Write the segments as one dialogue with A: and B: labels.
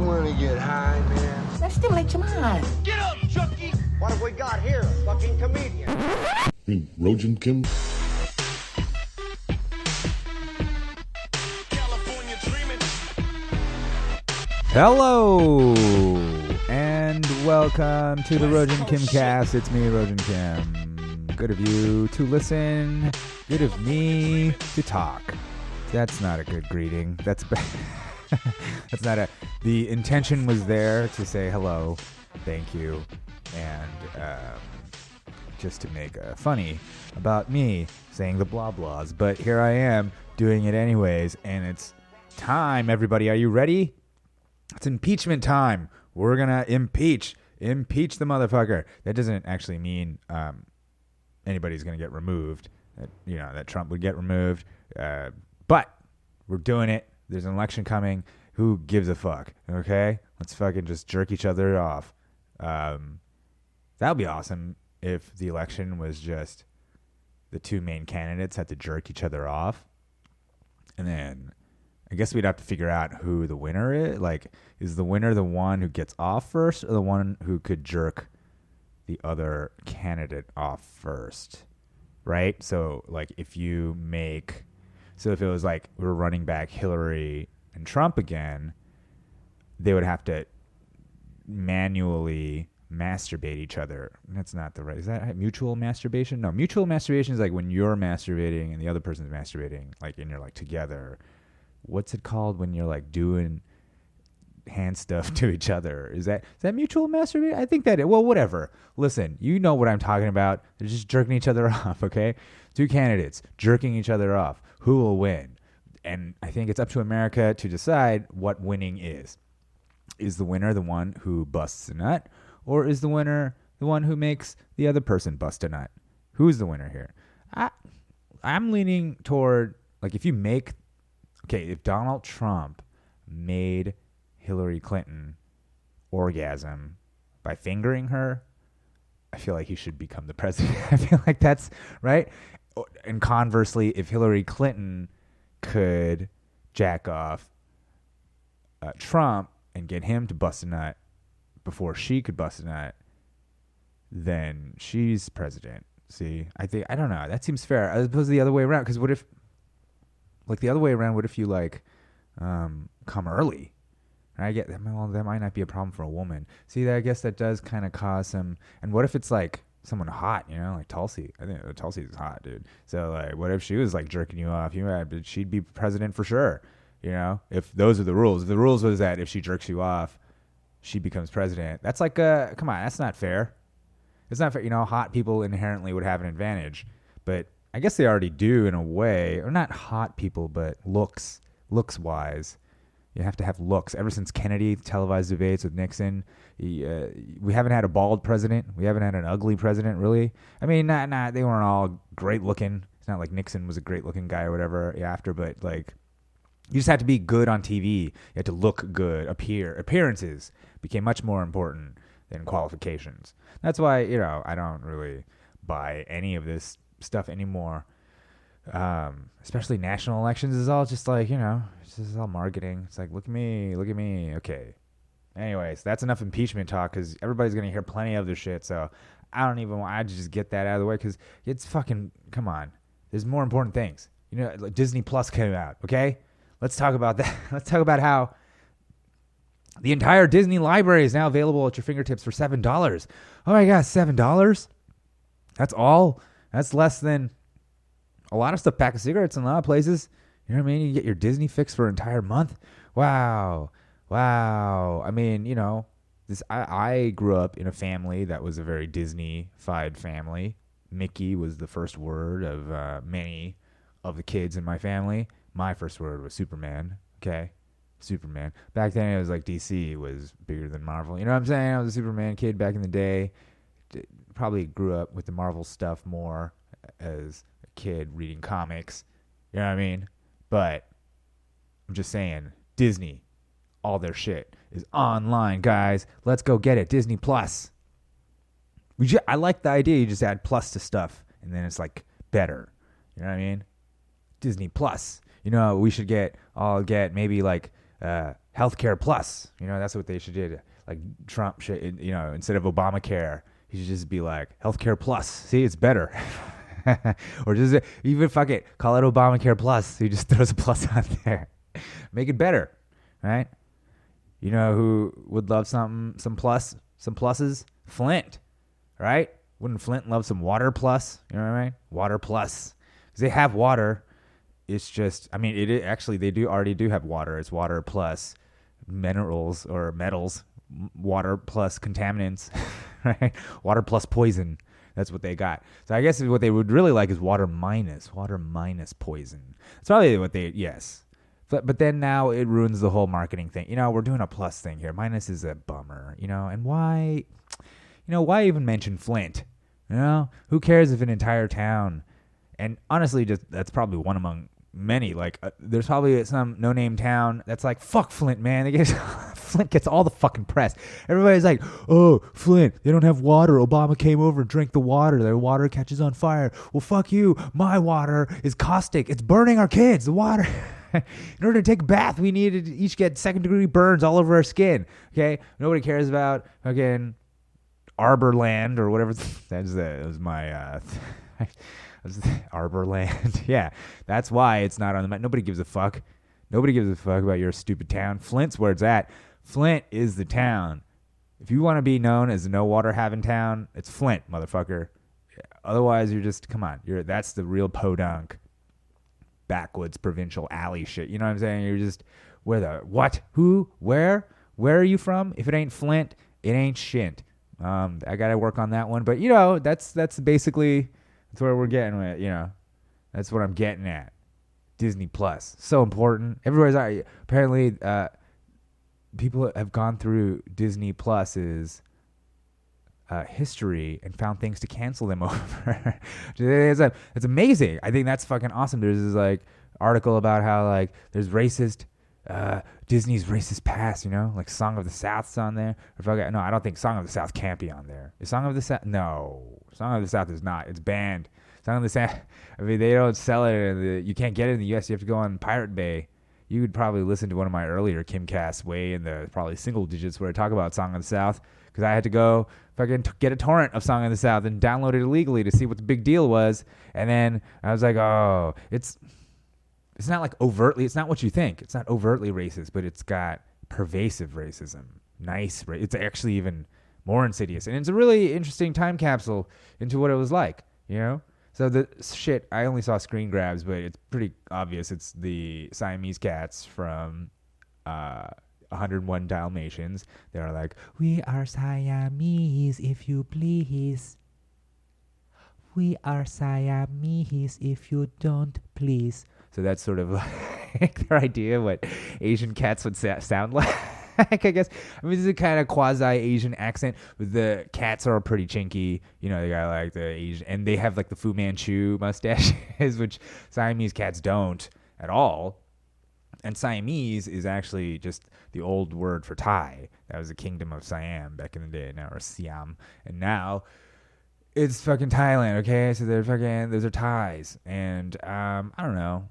A: You want to get high, man?
B: Let's stimulate your mind.
C: Get up, Chucky!
D: What have we got here? A fucking comedian.
E: Rojan Kim?
C: California dreaming.
F: Hello, and welcome to the Rojan Kim cast. It's me, Rojan Kim. Good of you to listen. Good of me to talk. That's not a good greeting. That's that's not a. The intention was there to say hello, thank you, and just to make funny about me saying the blah blahs. But here I am doing it anyways, and it's time. Everybody, are you ready? It's impeachment time. We're gonna impeach the motherfucker. That doesn't actually mean anybody's gonna get removed. That Trump would get removed. But we're doing it. There's an election coming. Who gives a fuck? Okay? Let's fucking just jerk each other off. That would be awesome if the election was just the two main candidates had to jerk each other off. And then I guess we'd have to figure out who the winner is. Like, is the winner the one who gets off first or the one who could jerk the other candidate off first? Right? So, like, if it was like we're running back Hillary and Trump again, they would have to manually masturbate each other. That's not the right. Is that mutual masturbation? No, mutual masturbation is like when you're masturbating and the other person's masturbating, like, and you're like together. What's it called when you're like doing hand stuff to each other? Is that mutual masturbation? I think that well, whatever. Listen, you know what I'm talking about. They're just jerking each other off, okay? Two candidates jerking each other off. Who will win? And I think it's up to America to decide what winning is. Is the winner the one who busts a nut? Or is the winner the one who makes the other person bust a nut? Who's the winner here? I'm leaning toward, like, if Donald Trump made Hillary Clinton orgasm by fingering her, I feel like he should become the president. I feel like that's right. And conversely, if Hillary Clinton could jack off Trump and get him to bust a nut before she could bust a nut, then she's president. See, I don't know. That seems fair. As opposed to the other way around. Because what if, like, the other way around? What if you come early? And I get that. Well, that might not be a problem for a woman. See, I guess that does kind of cause some. And what if it's like someone hot, like Tulsi? I think Tulsi is hot, dude. So, like, what if she was like jerking you off? She'd be president for sure. If those are the rules. If the rules was that if she jerks you off, she becomes president. That's like, come on, that's not fair. It's not fair. Hot people inherently would have an advantage, but I guess they already do in a way. Or not hot people, but looks wise. You have to have looks. Ever since Kennedy televised debates with Nixon, we haven't had a bald president. We haven't had an ugly president, really. I mean, not they weren't all great looking. It's not like Nixon was a great looking guy or whatever after, but like, you just had to be good on TV. You had to look good, appearances became much more important than qualifications. That's why, I don't really buy any of this stuff anymore. Especially national elections is all just like, it's just all marketing. It's like, look at me. Okay. Anyways, that's enough impeachment talk because everybody's going to hear plenty of this shit. So I just get that out of the way because it's fucking, come on. There's more important things. Like Disney Plus came out. Okay. Let's talk about that. Let's talk about how the entire Disney library is now available at your fingertips for $7. Oh my God, $7? That's all? That's less than a lot of stuff, pack of cigarettes in a lot of places. You know what I mean? You get your Disney fix for an entire month. Wow. I mean, I grew up in a family that was a very Disney-fied family. Mickey was the first word of many of the kids in my family. My first word was Superman. Okay. Superman. Back then it was like DC was bigger than Marvel. You know what I'm saying? I was a Superman kid back in the day. Probably grew up with the Marvel stuff more as a kid reading comics. You know what I mean? But I'm just saying, Disney, all their shit is online, guys. Let's go get it. Disney Plus. I like the idea. You just add plus to stuff and then it's like better. You know what I mean? Disney Plus. We should I'll get maybe like healthcare plus. That's what they should do. Like Trump should, instead of Obamacare, he should just be like healthcare plus. See, it's better. Or just even fuck it, call it Obamacare plus. He just throws a plus on there. Make it better, right? You know who would love some pluses? Flint, right? Wouldn't Flint love some water plus? You know what I mean? Water plus. Because they have water. It's just, they already do have water. It's water plus minerals or metals, water plus contaminants, right? Water plus poison. That's what they got. So I guess what they would really like is water minus poison. That's probably what yes. But then now it ruins the whole marketing thing. We're doing a plus thing here. Minus is a bummer, and why even mention Flint? Who cares if an entire town, and honestly, just that's probably one among many. Like, there's probably some no-name town that's like, fuck Flint, man. Flint gets all the fucking press. Everybody's like, oh, Flint, they don't have water. Obama came over and drank the water. Their water catches on fire. Well, fuck you. My water is caustic. It's burning our kids. The water. In order to take a bath, we need to each get second-degree burns all over our skin. Okay? Nobody cares about, again, Arbor Land or whatever. That was my... Arbor Land. Yeah, that's why it's not on the map. Nobody gives a fuck. Nobody gives a fuck about your stupid town. Flint's where it's at. Flint is the town. If you want to be known as a no water having town, it's Flint, motherfucker. Otherwise, you're just, come on. That's the real podunk, backwoods, provincial alley shit. You know what I'm saying? You're just, what? Who? Where? Where are you from? If it ain't Flint, it ain't shit. I got to work on that one. But, that's basically... That's where we're getting with, That's what I'm getting at. Disney Plus. So important. Everybody's apparently people have gone through Disney Plus's history and found things to cancel them over. It's amazing. I think that's fucking awesome. There's this article about how there's racist Disney's racist past, like Song of the South's on there. No, I don't think Song of the South can't be on there. Is Song of the South? No, Song of the South is not. It's banned. Song of the South. They don't sell it. You can't get it in the U.S. You have to go on Pirate Bay. You would probably listen to one of my earlier Kimcasts way in the probably single digits where I talk about Song of the South, because I had to go fucking get a torrent of Song of the South and download it illegally to see what the big deal was. And then I was like, oh, it's not overtly, it's not what you think. It's not overtly racist, but it's got pervasive racism. It's actually even more insidious. And it's a really interesting time capsule into what it was like, So the shit, I only saw screen grabs, but it's pretty obvious. It's the Siamese cats from 101 Dalmatians. They're like, we are Siamese, if you please. We are Siamese, if you don't please. So that's sort of like their idea of what Asian cats would sound like. I guess. This is a kind of quasi-Asian accent, but the cats are pretty chinky. They got the Asian, and they have the Fu Manchu mustaches, which Siamese cats don't at all. And Siamese is actually just the old word for Thai. That was the kingdom of Siam back in the day, or Siam, and now it's fucking Thailand. Okay, so those are Thais, and I don't know.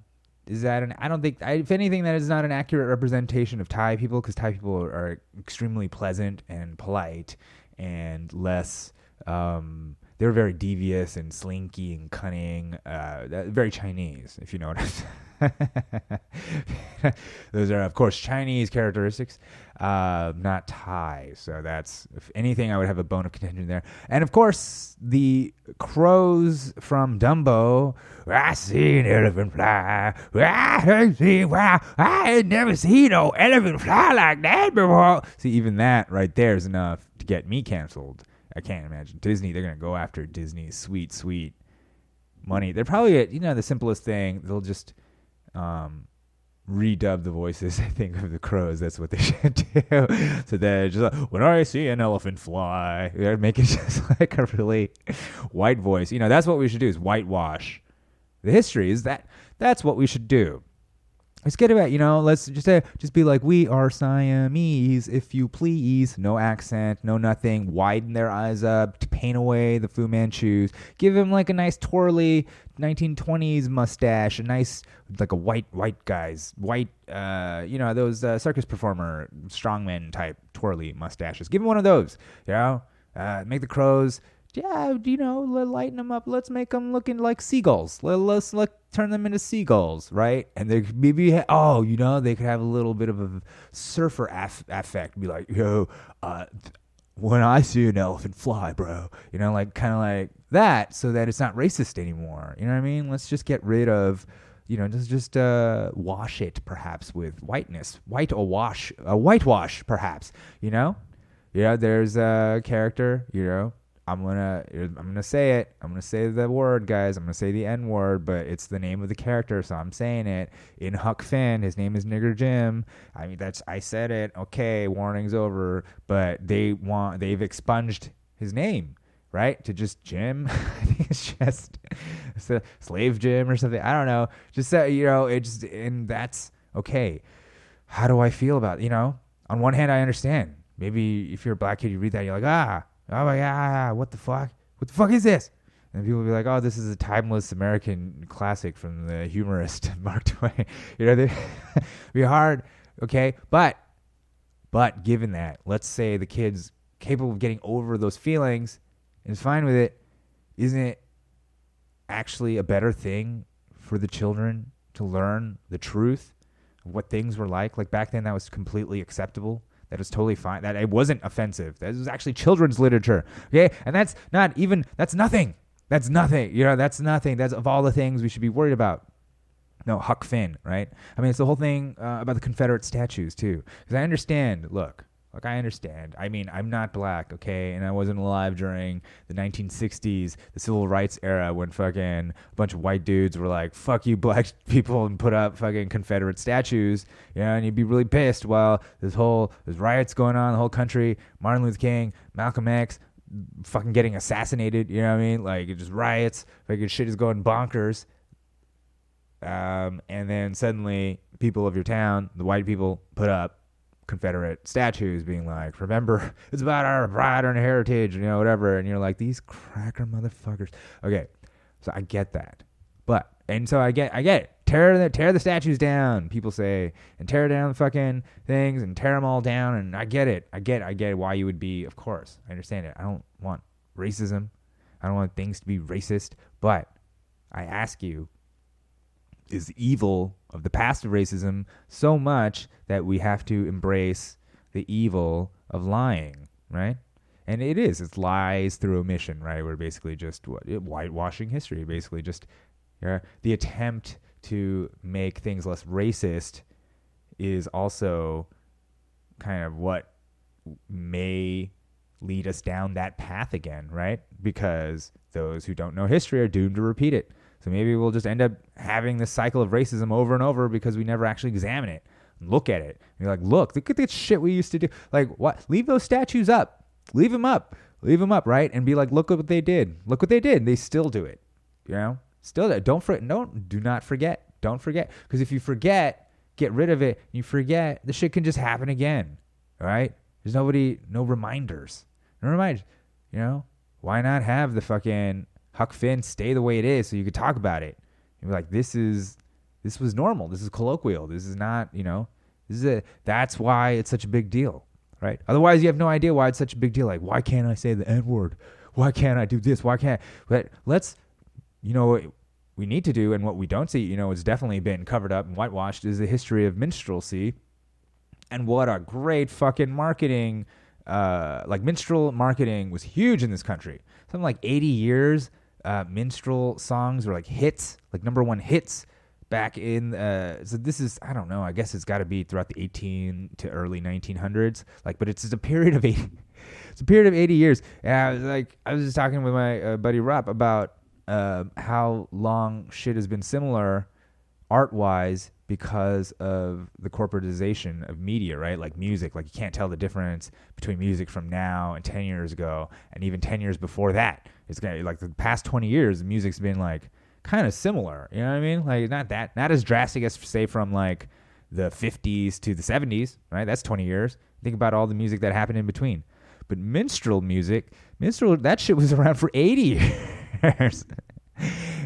F: Is that I don't think, if anything, that is not an accurate representation of Thai people, because Thai people are extremely pleasant and polite and less, they're very devious and slinky and cunning, very Chinese, if you know what I'm saying. Those are, of course, Chinese characteristics, not Thai. So that's, if anything, I would have a bone of contention there. And of course, the crows from Dumbo. I see an elephant fly. I ain't never seen no elephant fly like that before. See, even that right there is enough to get me canceled. I can't imagine Disney. They're gonna go after Disney's sweet money. They're probably the simplest thing. They'll just redub the voices, I think, of the crows. That's what they should do. So they're just like, when I see an elephant fly, they're making just like a really white voice. That's what we should do, is whitewash the history. That's what we should do. Let's get about, let's just be like, we are Siamese, if you please. No accent, no nothing. Widen their eyes up, to paint away the Fu Manchus. Give him like a nice twirly 1920s mustache, a nice, like a white guy's, those circus performer, strongman type twirly mustaches. Give him one of those, make the crows. Yeah, lighten them up. Let's make them looking like seagulls. Let's turn them into seagulls, right? And they maybe, they could have a little bit of a surfer affect. Be like, when I see an elephant fly, bro, kind of like that, so that it's not racist anymore. You know what I mean? Let's just get rid of, just wash it perhaps with whiteness, whitewash perhaps. There's a character, I'm gonna say it. I'm gonna say the word, guys. I'm gonna say the N word, but it's the name of the character, so I'm saying it. In Huck Finn, his name is Nigger Jim. I mean, I said it. Okay, warning's over. But they've expunged his name, right? To just Jim. I think it's just Slave Jim or something. I don't know. Just and that's okay. How do I feel about it? On one hand, I understand. Maybe if you're a black kid, you read that, you're like, oh my God, what the fuck? What the fuck is this? And people will be like, oh, this is a timeless American classic from the humorist Mark Twain. They'd be hard, okay? But given that, let's say the kid's capable of getting over those feelings and is fine with it, isn't it actually a better thing for the children to learn the truth of what things were like? Like back then, that was completely acceptable. That was totally fine. That it wasn't offensive. That was actually children's literature. Okay? And that's nothing. That's nothing. That's nothing. That's of all the things we should be worried about. No, Huck Finn, right? I mean, it's the whole thing about the Confederate statues, too. Because I understand, look, I understand. I mean, I'm not black, okay? And I wasn't alive during the 1960s, the civil rights era, when fucking a bunch of white dudes were like, fuck you black people, and put up fucking Confederate statues, and you'd be really pissed while there's riots going on in the whole country, Martin Luther King, Malcolm X, fucking getting assassinated, you know what I mean? Like, it just riots, fucking shit is going bonkers. And then suddenly, people of your town, the white people, put up Confederate statues being like, remember, it's about our pride and heritage, whatever. And you're like, these cracker motherfuckers. Okay, so I get that. So I get it. Tear the statues down, people say, and tear down the fucking things and tear them all down. And I get it. I get why you would be, of course. I understand it. I don't want racism. I don't want things to be racist. But I ask you, is the evil of the past of racism so much that we have to embrace the evil of lying, right? And it's lies through omission, right? We're basically just whitewashing history, basically just the attempt to make things less racist is also kind of what may lead us down that path again, right? Because those who don't know history are doomed to repeat it. So maybe we'll just end up having this cycle of racism over and over because we never actually examine it and look at it. And you're like, look at this shit we used to do. Like, what? Leave those statues up. Leave them up, right? And be like, look at what they did. Look what they did. They still do it. Still do it. Do not forget. Don't forget. Because if you forget, get rid of it. You forget, the shit can just happen again. All right? There's no reminders. No reminders. Why not have the fucking Huck Finn stay the way it is so you could talk about it? You'd be like, this was normal. This is colloquial. This is not, that's why it's such a big deal, right? Otherwise, you have no idea why it's such a big deal. Like, why can't I say the N word? Why can't I do this? Why can't I? But let's, what we need to do, and what we don't see, it's definitely been covered up and whitewashed, is the history of minstrelsy. And what a great fucking marketing, minstrel marketing was huge in this country. Something like 80 years. Minstrel songs were like hits, like number one hits back in, so this is, I don't know, I guess it's got to be throughout the 18 to early 1900s, but it's a period of 80 years. And I was just talking with my buddy Rupp about how long shit has been similar art-wise because of the corporatization of media, right? Like music, you can't tell the difference between music from now and 10 years ago and even 10 years before that. It's gonna, the past 20 years, music's been kind of similar. You know what I mean? Like not as drastic as say from like the 50s to the 70s, right? That's 20 years. Think about all the music that happened in between. But minstrel music, that shit was around for 80 years.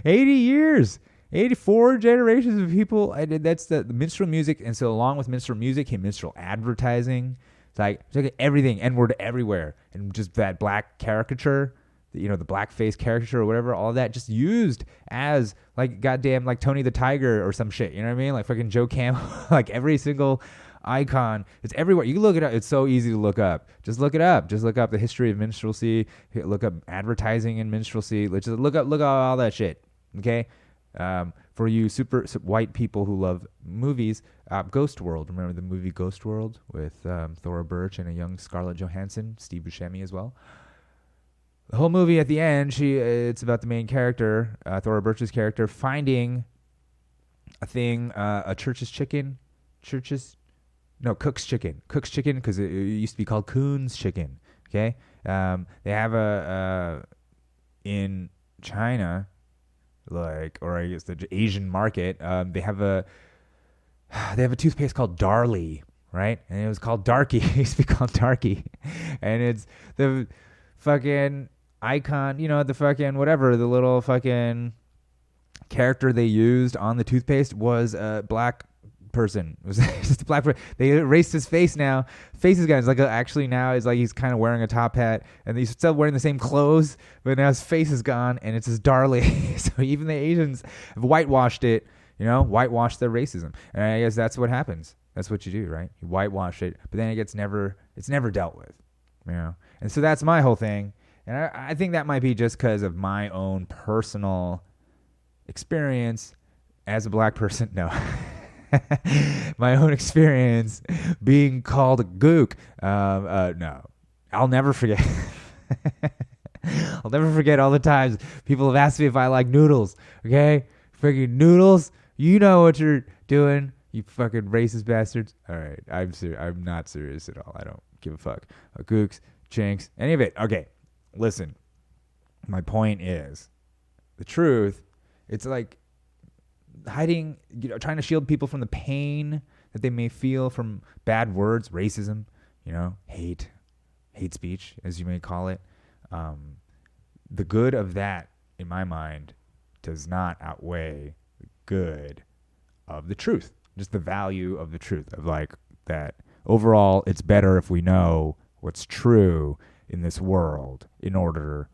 F: 80 years. 84 generations of people. That's the minstrel music. And so along with minstrel music came minstrel advertising. It's like everything, N-word everywhere. And just that black caricature, the blackface caricature or whatever, all that just used as like goddamn like Tony the Tiger or some shit. You know what I mean? Like fucking Joe Camel. Like every single icon. It's everywhere. You can look it up. It's so easy to look up. Just look it up. Just look up the history of minstrelsy. Look up advertising in minstrelsy. Let's just look up all that shit. Okay? For you super white people who love movies, Ghost World. Remember the movie Ghost World with Thora Birch and a young Scarlett Johansson, Steve Buscemi as well. The whole movie at the end, it's about the main character, Thora Birch's character, finding a thing, a Cook's chicken, because it used to be called Coon's chicken. Okay, they have in China, like, or I guess the Asian market, they have a toothpaste called Darlie, right? And it was called Darky. It used to be called Darky, and it's the fucking icon, the fucking whatever, the little fucking character they used on the toothpaste was a black person. It was just a black person. They erased his face now. Face is gone. It's like actually now is like he's kind of wearing a top hat and he's still wearing the same clothes, but now his face is gone and it's his Darlie. So even the Asians have whitewashed it, whitewashed their racism. And I guess that's what happens. That's what you do, right? You whitewash it, but then it's never dealt with, And so that's my whole thing. And I think that might be just because of my own personal experience as a black person. No. My own experience being called a gook. No. I'll never forget. I'll never forget all the times people have asked me if I like noodles. Okay? Freaking noodles. You know what you're doing, you fucking racist bastards. All right. I'm not serious at all. I don't give a fuck. Gooks, chinks, any of it. Okay. Listen, my point is, the truth, it's like hiding, trying to shield people from the pain that they may feel from bad words, racism, hate speech, as you may call it. The good of that, in my mind, does not outweigh the good of the truth. Just the value of the truth, of like that overall, it's better if we know what's true in this world in order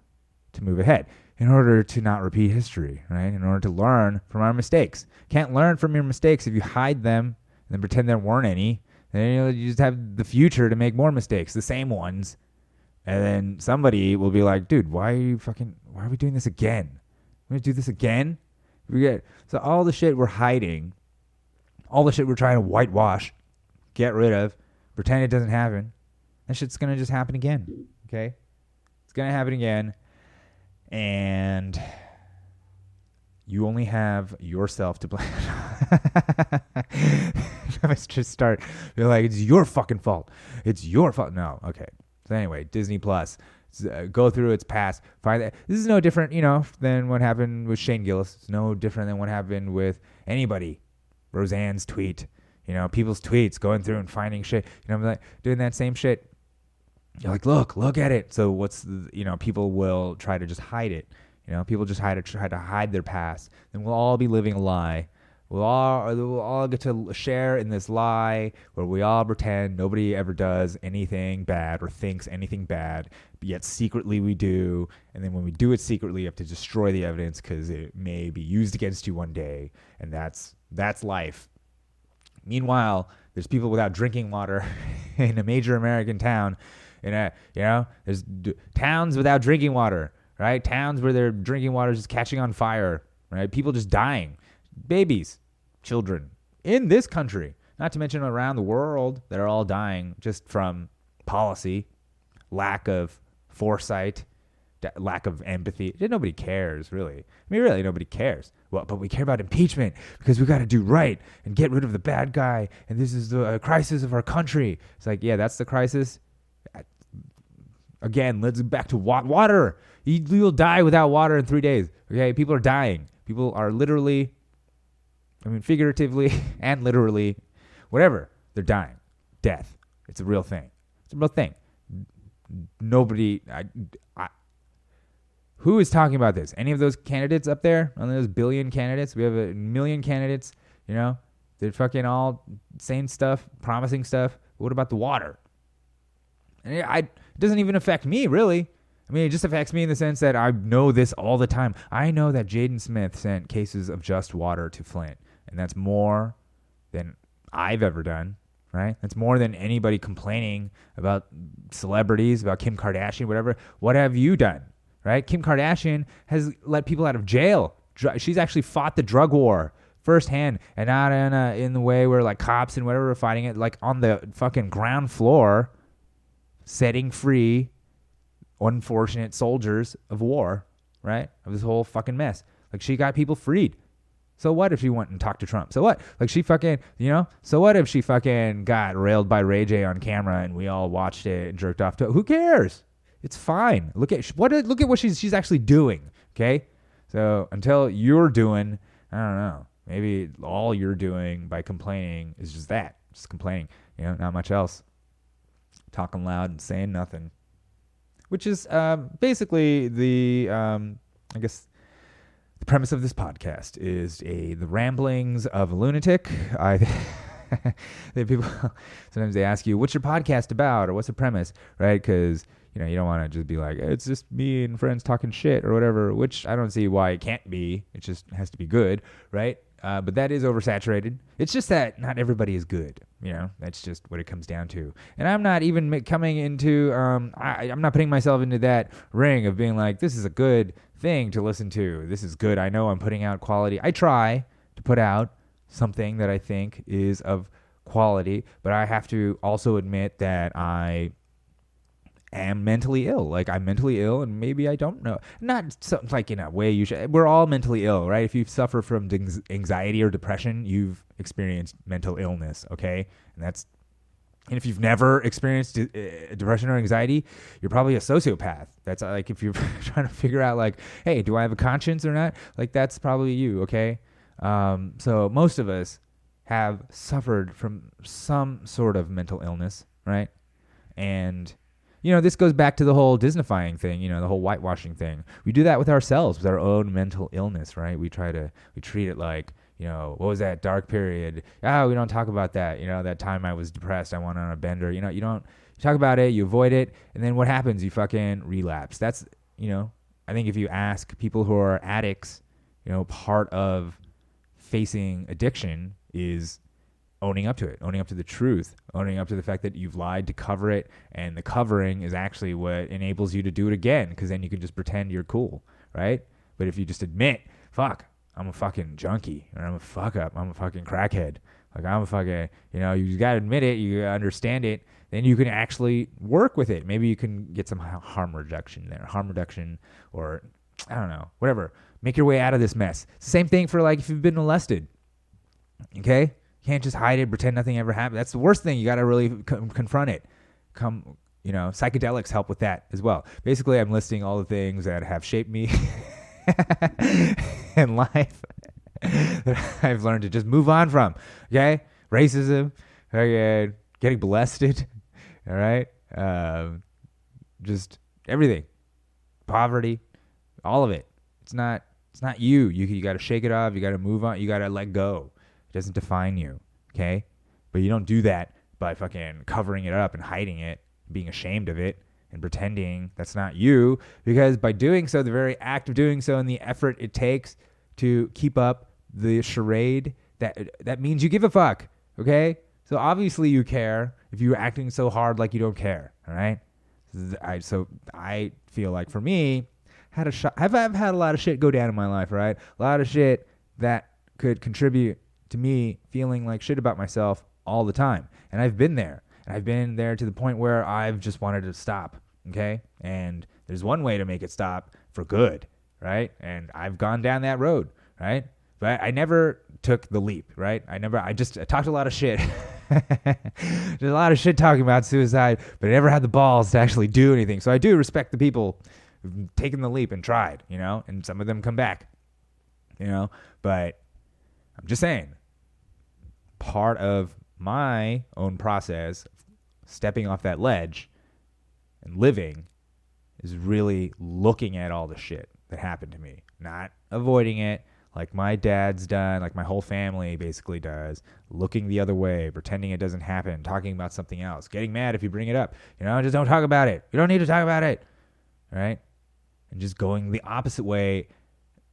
F: to move ahead, in order to not repeat history, right? In order to learn from our mistakes. Can't learn from your mistakes if you hide them and then pretend there weren't any. Then you just have the future to make more mistakes, the same ones. And then somebody will be like, dude, why are we doing this again? We're going to do this again? So all the shit we're hiding, all the shit we're trying to whitewash, get rid of, pretend it doesn't happen, that shit's going to just happen again. Okay? It's going to happen again. And you only have yourself to blame. Let's just start. You're like, it's your fucking fault. It's your fault. No. Okay. So anyway, Disney Plus. Go through its past. Find that. This is no different, than what happened with Shane Gillis. It's no different than what happened with anybody. Roseanne's tweet. People's tweets, going through and finding shit. I'm like doing that same shit. You're like, look at it. So what's people will try to just hide it. People just try to hide their past. Then we'll all be living a lie. We'll all get to share in this lie where we all pretend nobody ever does anything bad or thinks anything bad, but yet secretly we do. And then when we do it secretly, you have to destroy the evidence because it may be used against you one day. And that's life. Meanwhile, there's people without drinking water in a major American town. There's towns without drinking water, right? Towns where their drinking water is just catching on fire, right? People just dying. Babies, children in this country, not to mention around the world, that are all dying just from policy, lack of foresight, lack of empathy. Nobody cares, really. Really, nobody cares. Well, but we care about impeachment because we got to do right and get rid of the bad guy. And this is the crisis of our country. It's like, yeah, that's the crisis. Again, let's go back to water. You'll die without water in 3 days. Okay, people are dying. People are literally, figuratively and literally, whatever, they're dying. Death. It's a real thing. It's a real thing. Nobody, who is talking about this? Any of those candidates up there? On those billion candidates? We have a million candidates, they're fucking all saying stuff, promising stuff. What about the water? And it doesn't even affect me, really. It just affects me in the sense that I know this all the time. I know that Jaden Smith sent cases of just water to Flint, and that's more than I've ever done, right? That's more than anybody complaining about celebrities, about Kim Kardashian, whatever. What have you done, right? Kim Kardashian has let people out of jail. She's actually fought the drug war firsthand, and not in the way where like cops and whatever are fighting it, like on the fucking ground floor, setting free unfortunate soldiers of war, right? Of this whole fucking mess. Like, she got people freed. So what if she went and talked to Trump? So what? Like, she fucking, so what if she fucking got railed by Ray J on camera and we all watched it and jerked off to it? Who cares? It's fine. Look at what she's actually doing, okay? So until you're doing, I don't know, maybe all you're doing by complaining is just that, just complaining, not much else. Talking loud and saying nothing. Which is basically the premise of this podcast is the ramblings of a lunatic. People sometimes they ask you, "What's your podcast about?" or "What's the premise?" Right? Because you don't want to just be like, "It's just me and friends talking shit" or whatever. Which I don't see why it can't be. It just has to be good, right? But that is oversaturated. It's just that not everybody is good. That's just what it comes down to. And I'm not even coming into, I'm not putting myself into that ring of being like, this is a good thing to listen to. This is good. I know I'm putting out quality. I try to put out something that I think is of quality, but I have to also admit that I am mentally ill. Like, I'm mentally ill, and maybe I don't know. Not so, like in a way you should. We're all mentally ill, right? If you suffer from anxiety or depression, you've experienced mental illness, okay? And if you've never experienced depression or anxiety, you're probably a sociopath. That's like if you're trying to figure out, like, hey, do I have a conscience or not? Like, that's probably you, okay? So most of us have suffered from some sort of mental illness, right? And this goes back to the whole Disneyfying thing, the whole whitewashing thing. We do that with ourselves, with our own mental illness, right? We treat it like, what was that dark period? We don't talk about that. That time I was depressed, I went on a bender. You talk about it, you avoid it, and then what happens? You fucking relapse. That's, I think if you ask people who are addicts, part of facing addiction is owning up to it, owning up to the truth, owning up to the fact that you've lied to cover it, and the covering is actually what enables you to do it again, because then you can just pretend you're cool, right? But if you just admit, fuck, I'm a fucking junkie, or I'm a fuck up, I'm a fucking crackhead, like I'm a fucking, you gotta admit it, you gotta understand it, then you can actually work with it. Maybe you can get some harm reduction there, or I don't know, whatever. Make your way out of this mess. Same thing for like if you've been molested, okay? You can't just hide it, pretend nothing ever happened. That's the worst thing. You got to really confront it. Psychedelics help with that as well. Basically, I'm listing all the things that have shaped me in life that I've learned to just move on from. Okay? Racism, okay, getting molested, all right? Just everything. Poverty, all of it. It's not you. You got to shake it off. You got to move on. You got to let go. It doesn't define you, okay? But you don't do that by fucking covering it up and hiding it, being ashamed of it, and pretending that's not you, because by doing so, the very act of doing so and the effort it takes to keep up the charade, that means you give a fuck, okay? So obviously you care if you're acting so hard like you don't care, all right? So I feel like for me, I've had a lot of shit go down in my life, right? A lot of shit that could contribute to me feeling like shit about myself all the time. And I've been there. And I've been there to the point where I've just wanted to stop, okay? And there's one way to make it stop for good, right? And I've gone down that road, right? But I never took the leap, right? I talked a lot of shit. There's a lot of shit talking about suicide, but I never had the balls to actually do anything. So I do respect the people who've taken the leap and tried, and some of them come back. you know? But I'm just saying, part of my own process, stepping off that ledge and living, is really looking at all the shit that happened to me, not avoiding it like my dad's done, like my whole family basically does, looking the other way, pretending it doesn't happen, talking about something else, getting mad if you bring it up. You know, just don't talk about it. You don't need to talk about it, right? And just going the opposite way,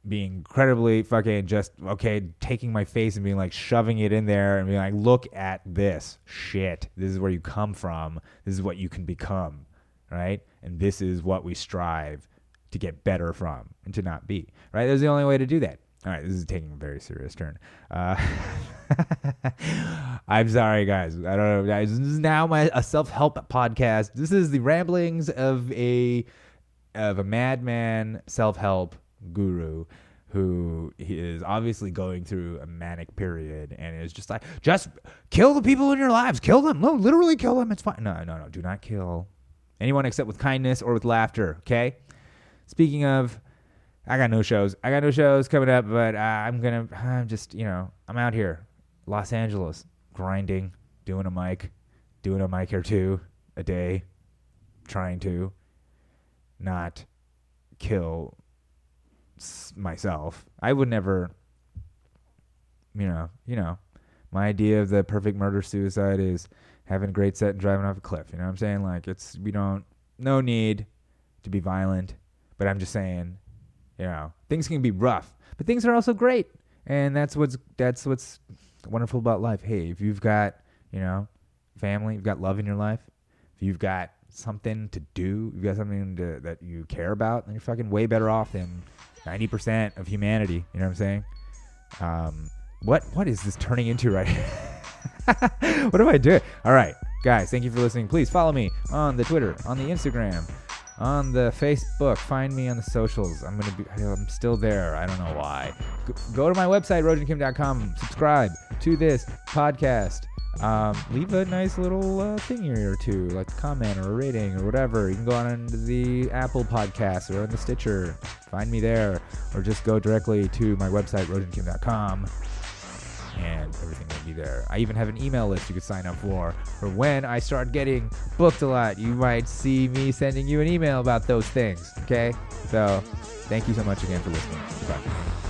F: being incredibly fucking just, okay, taking my face and being like shoving it in there and being like, look at this shit. This is where you come from. This is what you can become, right? And this is what we strive to get better from and to not be, right? There's the only way to do that. All right, this is taking a very serious turn. I'm sorry, guys. I don't know, guys. This is now a self-help podcast. This is the ramblings of a madman self-help guru who is obviously going through a manic period and is just like, just kill the people in your lives. Kill them. No, literally kill them. It's fine. No. Do not kill anyone except with kindness or with laughter, okay? Speaking of, I got no shows coming up, but I'm out here, Los Angeles, grinding, doing a mic or two a day, trying to not kill myself. I would never, my idea of the perfect murder-suicide is having a great set and driving off a cliff. You know what I'm saying? Like, no need to be violent, but I'm just saying, things can be rough, but things are also great. And that's what's wonderful about life. Hey, if you've got, family, you've got love in your life, if you've got something to do, you've got something that you care about, then you're fucking way better off than 90% of humanity. You know what I'm saying? What is this turning into right here? What am I doing? All right, guys, thank you for listening. Please follow me on the Twitter, on the Instagram, on the Facebook. Find me on the socials. I'm still there. I don't know why. Go to my website, rojankim.com. Subscribe to this podcast. Leave a nice little thingy or two, like a comment or a rating or whatever. You can go on to the Apple Podcast or on the Stitcher. Find me there, or just go directly to my website, rojankim.com, and everything will be there. I even have an email list you could sign up for when I start getting booked a lot. You might see me sending you an email about those things, okay? So, thank you so much again for listening. Goodbye.